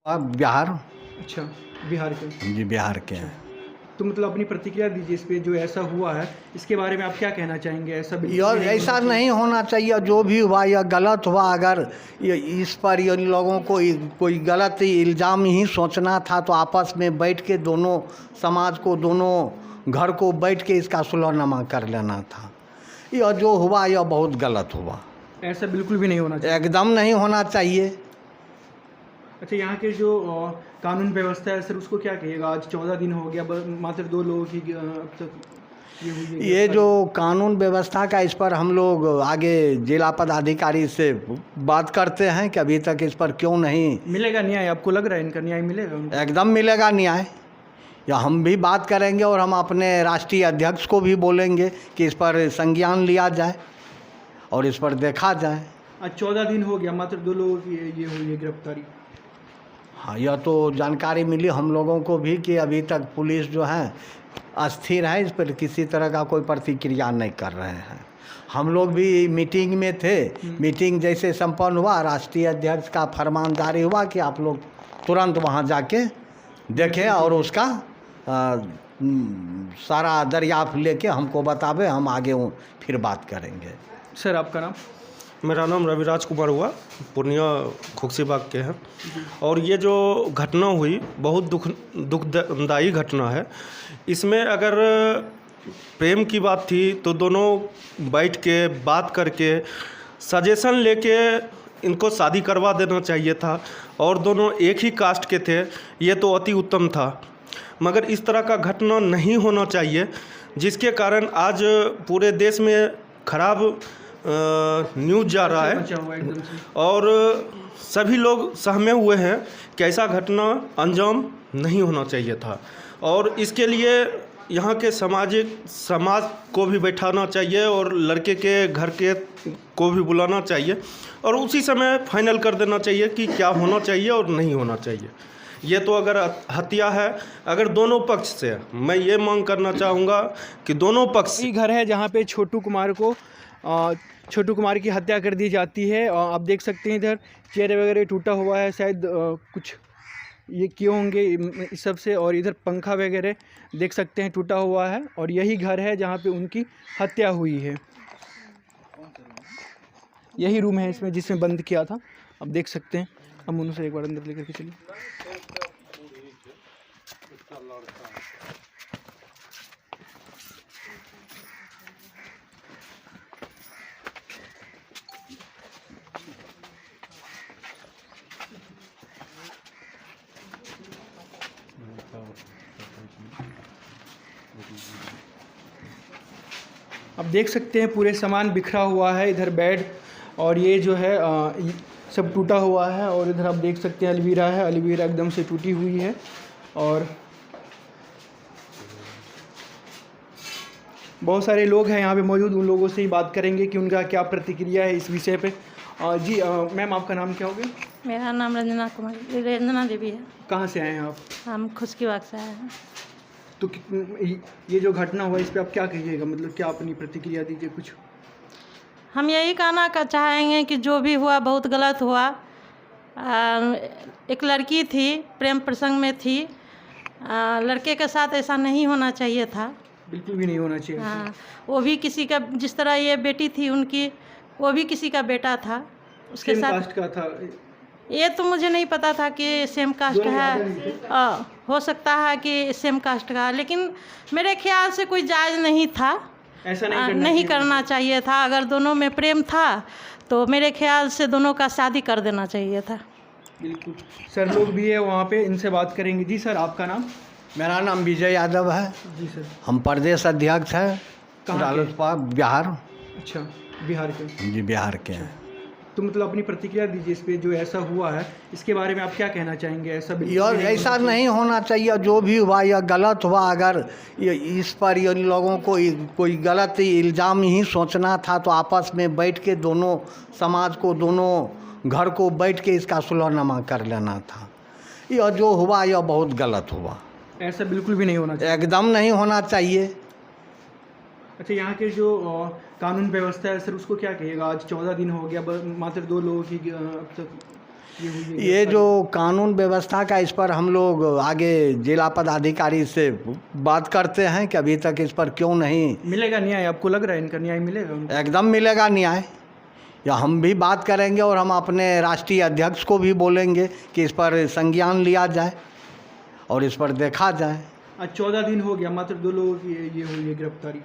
आप बिहार। अच्छा, बिहार के। जी बिहार के हैं। तो मतलब अपनी प्रतिक्रिया दीजिए इस पे जो ऐसा हुआ है, इसके बारे में आप क्या कहना चाहेंगे? ऐसा बिल्कुल यार भी नहीं ऐसा होना चाहिए। नहीं होना चाहिए। जो भी हुआ यह गलत हुआ। अगर इस पर इन लोगों को कोई गलत इल्ज़ाम ही सोचना था तो आपस में बैठ के दोनों समाज को, दोनों घर को बैठ के इसका सुलहनामा कर लेना था। यह जो हुआ यह बहुत गलत हुआ। ऐसा बिल्कुल भी नहीं होना चाहिए। एकदम नहीं होना चाहिए। अच्छा, यहाँ के जो कानून व्यवस्था है सर, उसको क्या कहिएगा? आज 14 दिन हो गया, मात्र 2 लोगों की अब तक ये हुई है ये जो गिरफ्तारी। कानून व्यवस्था का, इस पर हम लोग आगे जिला पदाधिकारी से बात करते हैं कि अभी तक इस पर क्यों नहीं। मिलेगा न्याय? आपको लग रहा है इनका न्याय मिलेगा उनको? एकदम मिलेगा न्याय। या हम भी बात करेंगे और हम अपने राष्ट्रीय अध्यक्ष को भी बोलेंगे कि इस पर संज्ञान लिया जाए और इस पर देखा जाए। आज 14 दिन हो गया, मात्र 2 लोगों की ये हुई है गिरफ्तारी। हाँ, यह तो जानकारी मिली हम लोगों को भी कि अभी तक पुलिस जो है अस्थिर है, इस पर किसी तरह का कोई प्रतिक्रिया नहीं कर रहे हैं। हम लोग भी मीटिंग में थे। मीटिंग जैसे संपन्न हुआ, राष्ट्रीय अध्यक्ष का फरमान जारी हुआ कि आप लोग तुरंत वहाँ जाके देखें और उसका सारा दरियाफ्त लेके हमको बतावे, हम आगे फिर बात करेंगे। सर आपका नाम? मेरा नाम रविराज कुमार हुआ, पूर्णिया खुक्सीबाग के हैं। और ये जो घटना हुई बहुत दुखदायी घटना है। इसमें अगर प्रेम की बात थी तो दोनों बैठ के बात करके सजेशन लेके इनको शादी करवा देना चाहिए था और दोनों एक ही कास्ट के थे, ये तो अति उत्तम था। मगर इस तरह का घटना नहीं होना चाहिए, जिसके कारण आज पूरे देश में खराब न्यूज़ जा रहा है बचा हुआ एकदम से। और सभी लोग सहमे हुए हैं कि ऐसा घटना अंजाम नहीं होना चाहिए था। और इसके लिए यहाँ के समाज को भी बैठाना चाहिए और लड़के के घर के को भी बुलाना चाहिए और उसी समय फाइनल कर देना चाहिए कि क्या होना चाहिए और नहीं होना चाहिए। ये तो अगर हत्या है, अगर दोनों पक्ष से, मैं ये मांग करना चाहूँगा कि दोनों पक्ष ये घर है जहाँ पे छोटू कुमार की हत्या कर दी जाती है। आप देख सकते हैं इधर चेहरे वगैरह टूटा हुआ है, शायद कुछ ये किए होंगे इस सब से। और इधर पंखा वगैरह देख सकते हैं टूटा हुआ है। और यही घर है जहाँ पे उनकी हत्या हुई है। यही रूम है इसमें जिसमें बंद किया था, आप देख सकते हैं। हम उनसे एक बार अंदर लेकर के चलिए। आप देख सकते हैं पूरे सामान बिखरा हुआ है, इधर बेड और ये जो है सब टूटा हुआ है। और इधर आप देख सकते हैं अलमीरा है, अलमीरा एकदम से टूटी हुई है। और बहुत सारे लोग हैं यहाँ पे मौजूद, उन लोगों से ही बात करेंगे कि उनका क्या प्रतिक्रिया है इस विषय पे। जी मैम, आपका नाम क्या हो गया? मेरा नाम रंजना देवी है। कहाँ से आए हैं आप? हम खुशकीबाग से आए हैं। तो ये जो घटना हुआ इस पे आप क्या कहिएगा? मतलब क्या अपनी प्रतिक्रिया दीजिए कुछ। हम यही कहना चाहेंगे कि जो भी हुआ बहुत गलत हुआ। एक लड़की थी, प्रेम प्रसंग में थी, लड़के के साथ ऐसा नहीं होना चाहिए था। बिल्कुल भी नहीं होना चाहिए। हाँ, वो भी किसी का, जिस तरह ये बेटी थी उनकी, वो भी किसी का बेटा था, उसके सेम साथ। कास्ट का था? ये तो मुझे नहीं पता था कि सेम कास्ट है। हो सकता है कि सेम कास्ट का, लेकिन मेरे ख्याल से कोई जायज़ नहीं था। ऐसा नहीं करना चाहिए था। अगर दोनों में प्रेम था तो मेरे ख्याल से दोनों का शादी कर देना चाहिए था। बिल्कुल। सर लोग भी है वहाँ पे, इनसे बात करेंगे। जी सर, आपका नाम? मेरा नाम विजय यादव है। जी सर। हम प्रदेश अध्यक्ष हैं कहाँ के? रालोसपा बिहार। अच्छा, बिहार के। जी बिहार के हैं। तो मतलब अपनी प्रतिक्रिया दीजिए इस पे जो ऐसा हुआ है, इसके बारे में आप क्या कहना चाहेंगे? ऐसा बिल्कुल यार भी ऐसा होना नहीं होना चाहिए। जो भी हुआ यह गलत हुआ। अगर इस पर इन लोगों को कोई गलत इल्ज़ाम ही सोचना था तो आपस में बैठ के दोनों समाज को, दोनों घर को बैठ के इसका सुलहनामा कर लेना था। यह जो हुआ यह बहुत गलत हुआ। चाहिए। ऐसा बिल्कुल भी नहीं होना चाहिए। एकदम नहीं होना चाहिए। अच्छा, यहाँ के जो कानून व्यवस्था है सर, उसको क्या कहिएगा? आज 14 दिन हो गया, मात्र 2 लोगों की अब तक ये हुई है ये जो कानून व्यवस्था का, इस पर हम लोग आगे जिला पदाधिकारी से बात करते हैं कि अभी तक इस पर क्यों नहीं। मिलेगा न्याय? आपको लग रहा है इनका न्याय मिलेगा उनको? एकदम मिलेगा न्याय। या हम भी बात करेंगे और हम अपने राष्ट्रीय अध्यक्ष को भी बोलेंगे कि इस पर संज्ञान लिया जाए और इस पर देखा जाए। आज 14 दिन हो गया, मात्र 2 लोगों की ये हुई है गिरफ्तारी।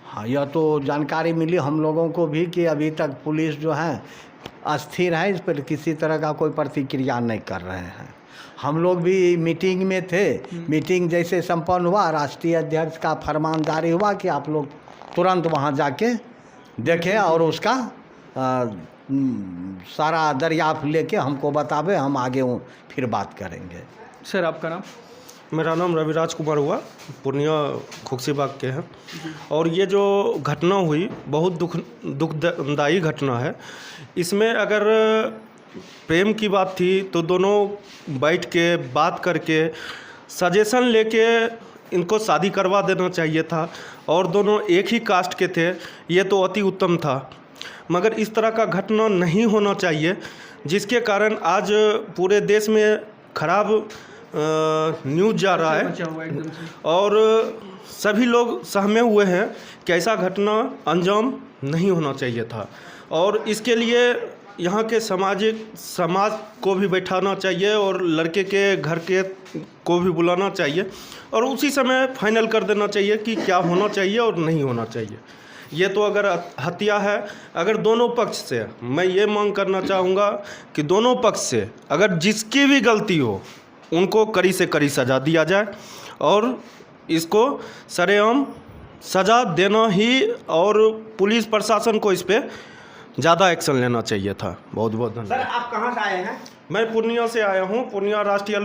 हाँ, यह तो जानकारी मिली हम लोगों को भी कि अभी तक पुलिस जो है अस्थिर है, इस पर किसी तरह का कोई प्रतिक्रिया नहीं कर रहे हैं। हम लोग भी मीटिंग में थे, मीटिंग जैसे संपन्न हुआ, राष्ट्रीय अध्यक्ष का फरमान जारी हुआ कि आप लोग तुरंत वहाँ जाके देखें और उसका सारा दरियाफ्त लेके हमको बतावे, हम आगे फिर बात करेंगे। सर आपका नाम? मेरा नाम रविराज कुमार हुआ, पूर्णिया खोक्सीबाग के हैं। और ये जो घटना हुई बहुत दुखदाई घटना है। इसमें अगर प्रेम की बात थी तो दोनों बैठ के बात करके सजेशन लेके इनको शादी करवा देना चाहिए था, और दोनों एक ही कास्ट के थे, ये तो अति उत्तम था। मगर इस तरह का घटना नहीं होना चाहिए, जिसके कारण आज पूरे देश में खराब न्यूज़ जा रहा है बचा हुआ एकदम से। और सभी लोग सहमे हुए हैं कि ऐसा घटना अंजाम नहीं होना चाहिए था। और इसके लिए यहाँ के समाज को भी बैठाना चाहिए और लड़के के घर के को भी बुलाना चाहिए और उसी समय फाइनल कर देना चाहिए कि क्या होना चाहिए और नहीं होना चाहिए। ये तो अगर हत्या है, अगर दोनों पक्ष से, मैं ये मांग करना चाहूँगा कि दोनों पक्ष से अगर जिसकी भी गलती हो उनको कड़ी से कड़ी सज़ा दिया जाए और इसको सरेआम सज़ा देना ही, और पुलिस प्रशासन को इस पर ज़्यादा एक्शन लेना चाहिए था। बहुत बहुत धन्यवाद। सर आप कहाँ से आए हैं? मैं पूर्णिया से आया हूँ, पूर्णिया राष्ट्रीय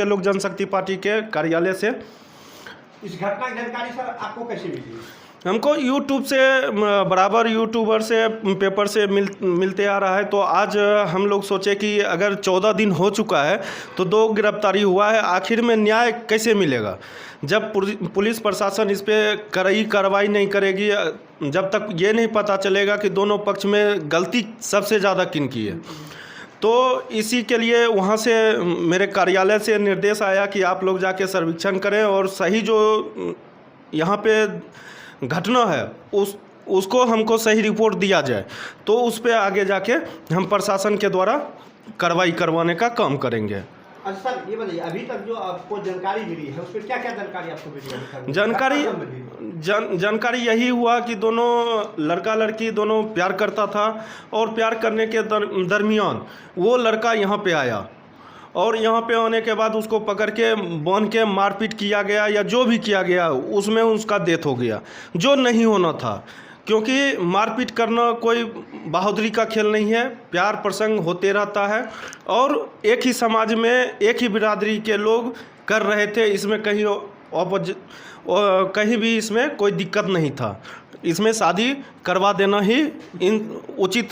लोक जनशक्ति पार्टी के कार्यालय से। इस घटना की जानकारी सर आपको कैसे मिली? हमको यूट्यूब से, बराबर यूट्यूबर से, पेपर से मिलते आ रहा है। तो आज हम लोग सोचे कि अगर 14 दिन हो चुका है तो 2 गिरफ्तारी हुआ है, आखिर में न्याय कैसे मिलेगा जब पुलिस प्रशासन इस पर कड़ी कार्रवाई नहीं करेगी, जब तक ये नहीं पता चलेगा कि दोनों पक्ष में गलती सबसे ज़्यादा किन की है। तो इसी के लिए वहाँ से मेरे कार्यालय से निर्देश आया कि आप लोग जाके सर्वेक्षण करें और सही जो यहाँ पे घटना है उसको हमको सही रिपोर्ट दिया जाए, तो उस पर आगे जाके हम प्रशासन के द्वारा कार्रवाई करवाने का काम करेंगे। अच्छा सर ये बताइए, अभी तक जो आपको जानकारी मिली है उस पर क्या क्या जानकारी आपको मिली है? जानकारी यही हुआ कि दोनों लड़का लड़की दोनों प्यार करता था और प्यार करने के दरमियान वो लड़का यहाँ पे आया और यहाँ पे आने के बाद उसको पकड़ के बांध के मारपीट किया गया या जो भी किया गया, उसमें उसका डेथ हो गया, जो नहीं होना था। क्योंकि मारपीट करना कोई बहादुरी का खेल नहीं है, प्यार प्रसंग होते रहता है और एक ही समाज में एक ही बिरादरी के लोग कर रहे थे, इसमें कहीं भी इसमें कोई दिक्कत नहीं था। इसमें शादी करवा देना ही उचित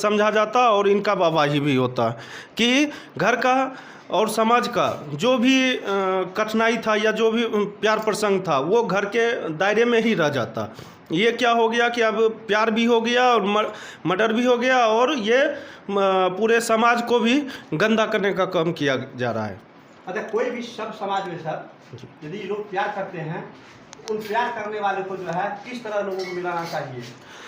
समझा जाता और इनका वाहवाही भी होता कि घर का और समाज का जो भी कठिनाई था या जो भी प्यार प्रसंग था वो घर के दायरे में ही रह जाता। ये क्या हो गया कि अब प्यार भी हो गया और मर्डर भी हो गया और ये पूरे समाज को भी गंदा करने का काम किया जा रहा है। अच्छा कोई भी सब समाज में सर यदि लोग प्यार करते हैं, उन प्यार करने वाले को जो है किस तरह लोगों को मिलाना चाहिए?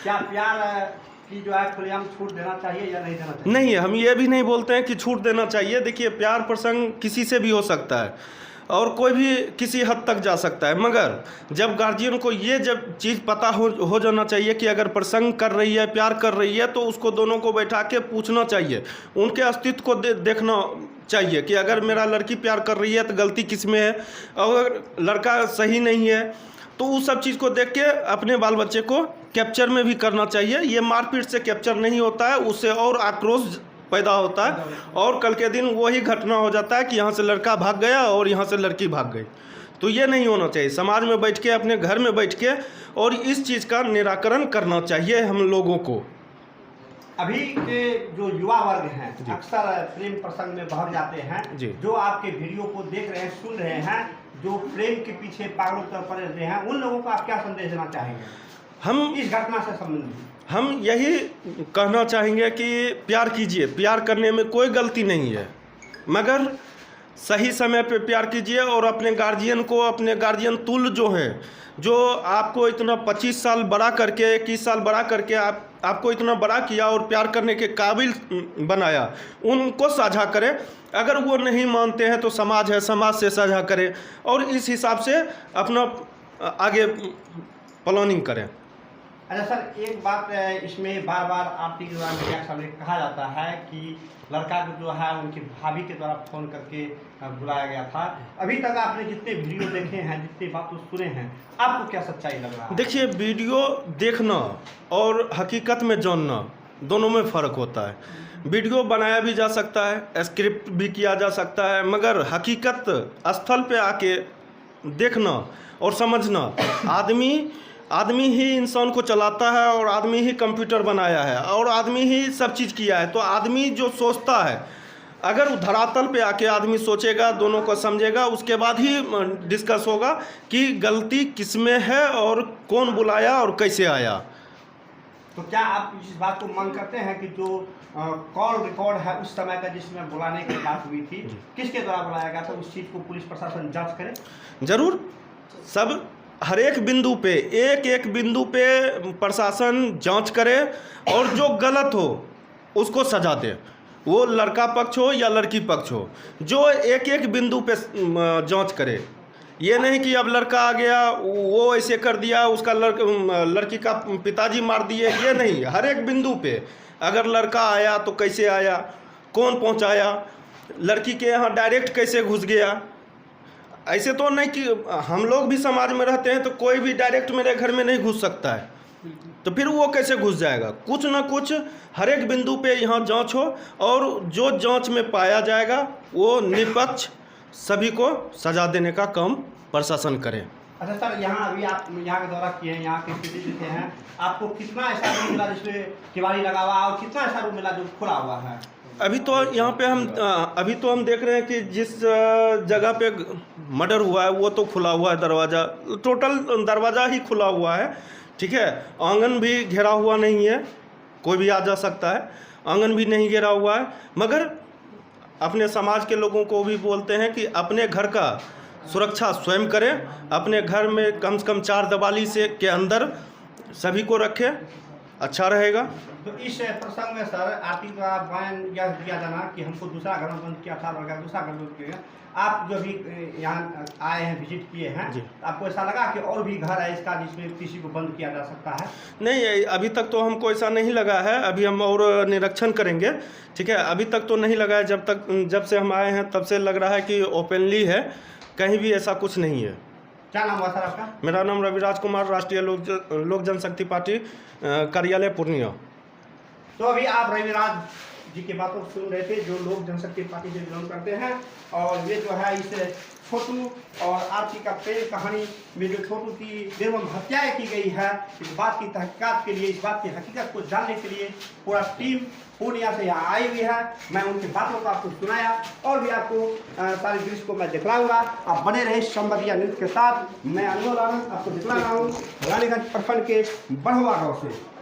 क्या प्यार की जो है खुलेआम छूट देना चाहिए या नहीं देना चाहिए? नहीं, हम ये भी नहीं बोलते हैं कि छूट देना चाहिए। देखिए प्यार प्रसंग किसी से भी हो सकता है और कोई भी किसी हद तक जा सकता है, मगर जब गार्जियन को ये जब चीज़ पता हो जाना चाहिए कि अगर प्रसंग कर रही है, प्यार कर रही है, तो उसको दोनों को बैठा के पूछना चाहिए, उनके अस्तित्व को देखना चाहिए कि अगर मेरा लड़की प्यार कर रही है तो गलती किस में है, अगर लड़का सही नहीं है तो उस सब चीज़ को देख के अपने बाल बच्चे को कैप्चर में भी करना चाहिए। ये मारपीट से कैप्चर नहीं होता है, उससे और आक्रोश पैदा होता है और कल के दिन वही घटना हो जाता है कि यहाँ से लड़का भाग गया और यहाँ से लड़की भाग गई। तो ये नहीं होना चाहिए। समाज में बैठ के, अपने घर में बैठ के और इस चीज़ का निराकरण करना चाहिए हम लोगों को। अभी के जो युवा वर्ग हैं अक्सर प्रेम प्रसंग में बहक जाते हैं, जो आपके वीडियो को देख रहे हैं, सुन रहे हैं, जो प्रेम के पीछे पागलों की तरह पड़े रहते हैं, उन लोगों को आप क्या संदेश देना चाहेंगे हम इस घटना से संबंधित? हम यही कहना चाहेंगे कि प्यार कीजिए, प्यार करने में कोई गलती नहीं है, मगर सही समय पे प्यार कीजिए और अपने गार्जियन को, अपने गार्जियन तुल्य जो हैं, जो आपको इतना 25 साल बड़ा करके, 21 साल बड़ा करके आपको इतना बड़ा किया और प्यार करने के काबिल बनाया, उनको साझा करें। अगर वो नहीं मानते हैं तो समाज है, समाज से साझा करें और इस हिसाब से अपना आगे प्लानिंग करें। अच्छा सर, एक बात इसमें बार बार आपके द्वारा मीडिया के सामने कहा जाता है कि लड़का को जो है उनकी भाभी के द्वारा फ़ोन करके बुलाया गया था। अभी तक आपने जितने वीडियो देखे हैं, जितनी बात सुने हैं, आपको क्या सच्चाई लग रहा है? देखिए, वीडियो देखना और हकीकत में जानना दोनों में फ़र्क होता है। वीडियो बनाया भी जा सकता है, स्क्रिप्ट भी किया जा सकता है, मगर हकीकत स्थल पे आके देखना और समझना, आदमी ही इंसान को चलाता है और आदमी ही कंप्यूटर बनाया है और आदमी ही सब चीज़ किया है। तो आदमी जो सोचता है, अगर धरातल पे आके आदमी सोचेगा, दोनों को समझेगा, उसके बाद ही डिस्कस होगा कि गलती किस में है और कौन बुलाया और कैसे आया। तो क्या आप इस बात को मांग करते हैं कि जो कॉल रिकॉर्ड है उस समय का जिसमें बुलाने की बात हुई थी, किसके द्वारा बुलाया गया था, उस चीज़ को पुलिस प्रशासन जांच करे? जरूर, सब हर एक बिंदु पे, एक बिंदु पे प्रशासन जांच करे और जो गलत हो उसको सजा दे, वो लड़का पक्ष हो या लड़की पक्ष हो, जो एक बिंदु पे जांच करे। ये नहीं कि अब लड़का आ गया, वो ऐसे कर दिया, उसका लड़की का पिताजी मार दिए, ये नहीं। हर एक बिंदु पे अगर लड़का आया तो कैसे आया, कौन पहुंचाया, लड़की के यहाँ डायरेक्ट कैसे घुस गया। ऐसे तो नहीं कि हम लोग भी समाज में रहते हैं तो कोई भी डायरेक्ट मेरे घर में नहीं घुस सकता है, तो फिर वो कैसे घुस जाएगा। कुछ ना कुछ हर एक बिंदु पे यहाँ जांच हो और जो जांच में पाया जाएगा वो निष्पक्ष सभी को सजा देने का काम प्रशासन करे। अच्छा सर, यहाँ अभी आप यहाँ का दौरा किए हैं, यहाँ के स्थिति देखे हैं, आपको कितना ऐसा रूम मिला जिसमें किवाड़ी लगा हुआ और कितना ऐसा रूम मिला जो खुला हुआ है? अभी तो यहाँ पे हम देख रहे हैं कि जिस जगह पे मर्डर हुआ है वो तो खुला हुआ है दरवाज़ा, टोटल दरवाज़ा ही खुला हुआ है, ठीक है। आंगन भी घेरा हुआ नहीं है, कोई भी आ जा सकता है, आंगन भी नहीं घेरा हुआ है। मगर अपने समाज के लोगों को भी बोलते हैं कि अपने घर का सुरक्षा स्वयं करें, अपने घर में कम से कम 4 दीवारी से के अंदर सभी को रखें, अच्छा रहेगा। तो इस प्रसंग में सर आपकी बयान यह दिया जाना कि हमको दूसरा घर बंद किया था, लड़का दूसरा घर बंद किया, आप जो भी यहाँ आए हैं, विजिट किए हैं, आपको ऐसा लगा कि और भी घर है इसका जिसमें किसी को बंद किया जा सकता है? नहीं, अभी तक तो हमको ऐसा नहीं लगा है, अभी हम और निरीक्षण करेंगे, ठीक है। अभी तक तो नहीं लगा है, जब से हम आए हैं तब से लग रहा है कि ओपनली है, कहीं भी ऐसा कुछ नहीं है। क्या नाम हुआ सर आपका? मेरा नाम रविराज कुमार, राष्ट्रीय लोक जनशक्ति पार्टी, कार्यालय पूर्णिया। तो अभी आप रविराज जी की बातों को सुन रहे थे, जो लोक जनशक्ति पार्टी से बिलोंग करते हैं, और ये जो है इस छोटू और आरती का प्रेम कहानी में जो छोटू की निर्मम हत्याएं की गई है, इस बात की तहकीकात के लिए, इस बात की हकीकत को जानने के लिए पूरा टीम पूर्णिया से यहाँ आई हुई है। मैं उनकी बातों को आपको सुनाया और भी आपको सारे दृश्य को मैं दिखलाऊंगा। आप बने रहे संवादिया न्यूज़ के साथ। मैं अनुभव रावत आपको दिखला रहा हूँ रानीगंज प्रखंड के बढ़वा गाँव से।